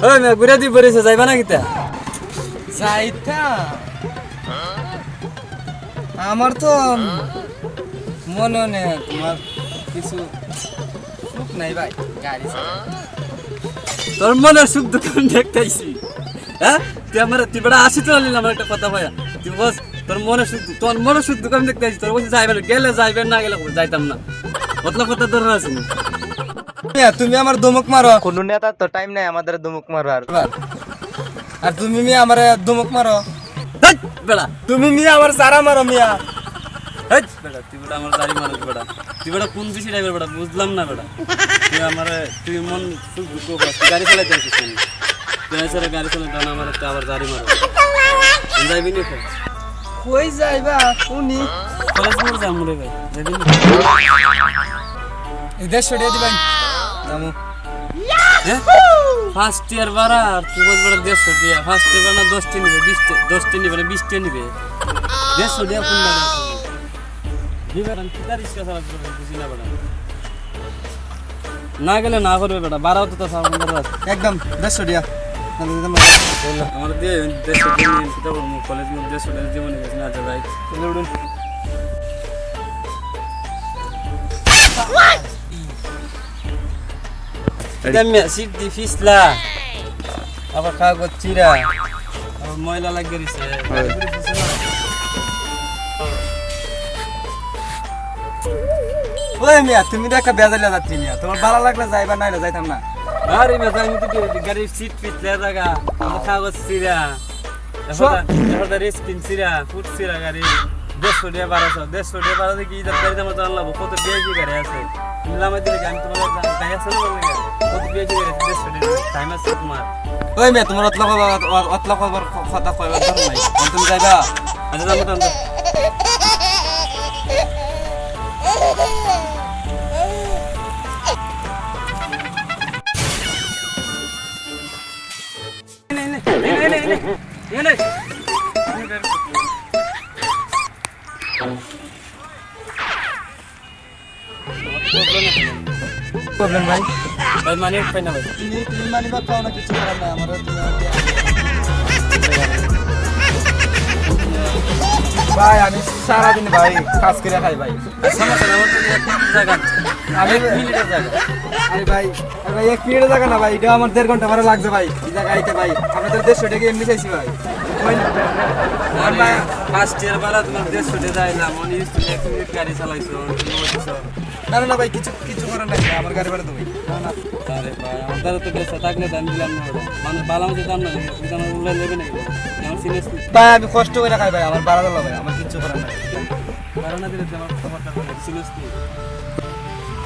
ওই মে ঘুরে দি পড়েছে যাইবা না কিতা যাইতা আমার তো মনে নেই তোমার কিছু সুখ নাই ভাই গাড়ি তোর মনের সুখ দুঃখ দেখতেছি হ্যাঁ তুই বড় আসি তো নিলাম একটা কথা ভাইয়া তুই বস তোর মনের সুখ দুঃখ দেখতেছি তোর বসে যাইবেন গেলে যাইবেন না গেলে যাইতাম না মতলব কথা ধরে আছে তুমি আমার ধমক মারো কোন নেতা তো টাইম নাই আমাদের ধমক মারার আর তুমি মিয়া আমার ধমক মারো বেড়া তুমি মিয়া আমার সারা মারো মিয়া বেড়া তুই বেড়া আমার দাড়ি মারো বেড়া তুই বেড়া কোন দিশি ড্রাইভার বেড়া বুঝলাম না বেড়া তুই মন সুখ দুঃখ গাড়ি চালাইতে আসিস তুই এসে গাড়ি চালাইতে না আমার আবার দাড়ি মারো যাইবি নি কই যাইবা শুনি কলেজ মোড় যাম রে ভাই যাইবি নি ইধর ছড়িয়ে দিবেন নামু ফার্স্ট ইয়ার বাড়া আর তুই বল বড় 150 টাকা ফার্স্ট ইয়ার বাড়া 10 টি নিবে 10 টি নিবে 20 টি নিবে 150 টাকা কোন লাগে দিবেন কি তার ইচ্ছা চালা বুঝি না বড় না গেলে না করবে বেটা বাড়াও তো সামনে আছে একদম 150 টাকা আমার দিয়ে 150 টাকা নিয়ে কিটা বলবো কলেজ মধ্যে 150 টাকা জীবনে গেছে না যা ভাই চলে উঠুন এটা মে সিট দি ফিসলা আবার কাগজ চিরা আবার ময়লা লাগে গেছে ওই মিয়া তুমি তো একটা বেজালে যাচ্ছি মিয়া তোমার ভালো লাগলে যাইবা না যাইতাম না আরে মেজা আমি তো গাড়ির সিট ফিসলা জায়গা আমার কাগজ চিরা এখন রেস্কিন চিরা ফুট চিরা গাড়ি 150 টাকা 150 টাকা 1200 কি ইদার গাড়ি আমার জানলাম কত বেশি গাড়ি আছে নিলামে দিলে আমি তোমার গাড়ি আছে না বলে কত বেশি গাড়ি 150 টাকা টাইম আছে তোমার ওই মিয়া তোমার অতলা কবার কথা কইবার দরকার নাই তুমি যাইবা আচ্ছা যাবো তো প্রবলেম ভাই ভাই মানে পাই না ভাই তুমি মানিবা খাও না কিছু করার নাই আমার ভাই আমি সারাদিন ভাই কাজ করে খাই ভাই সমস্যা না আমার জায়গা আমি মিনিটের জায়গা আরে ভাই 1 মিনিটের জায়গা না ভাই এটা আমার 1.5 ঘন্টা ভাড়া লাগছে ভাই এই জায়গা আইতে ভাই আপনাদের 150 টাকা এমনি চাইছি ভাই ফার্স্ট ইয়ার বারা তোমার 150 টাকা যাইলাম মনে হচ্ছে 1 মিনিট গাড়ি চালাইছো না না ভাই কিছু করার নাই আমার গাড়ি ভাড়া দেবো না আরে ভাই আমাদের তো বেশ থাকলে দাম দিলাম না মানে বালাম যে দাম না দাম উল্লে নেবে নাকি আমার সিরিয়াস ভাই আমি কষ্ট করে খাই ভাই আমার ভাড়া দেবো ভাই আমার কিছু করার নাই বাড়া না দিলে আমার তোমার টাকা সিরিয়াস কি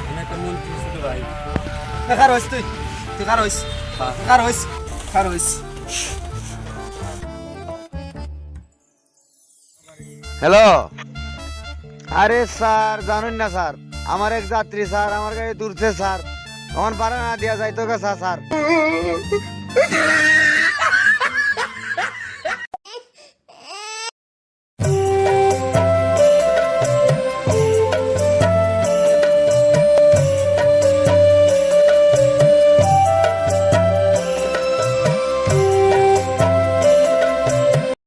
আমি একটা মন কিছু ভাই কার হইছ তুই কার হইছ হ্যালো আরে স্যার জানুন না স্যার আমার এক যাত্রী স্যার আমার গাড়ি দূরছে স্যার আমার ভাড়া না দিয়া যাইতো গেছা স্যার